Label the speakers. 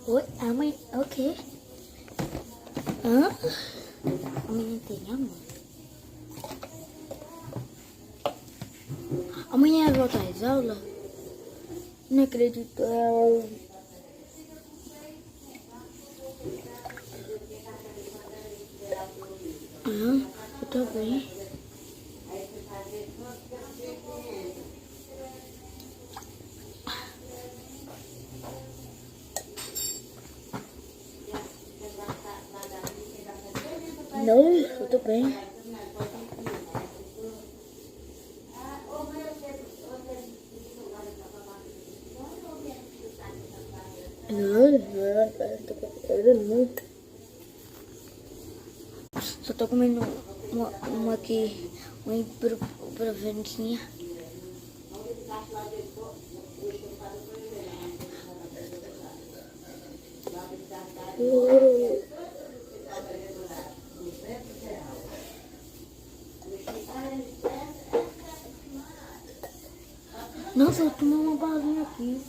Speaker 1: Oi, amanhã. O quê? Hã? Amanhã tem amor. Amanhã vai voltar às aulas? Não acredito. Eu tô bem. Não, eu tô bem. Não. Só tô comendo uma aqui, uma ibuprofeninha. Nossa, eu tomei uma balinha aqui.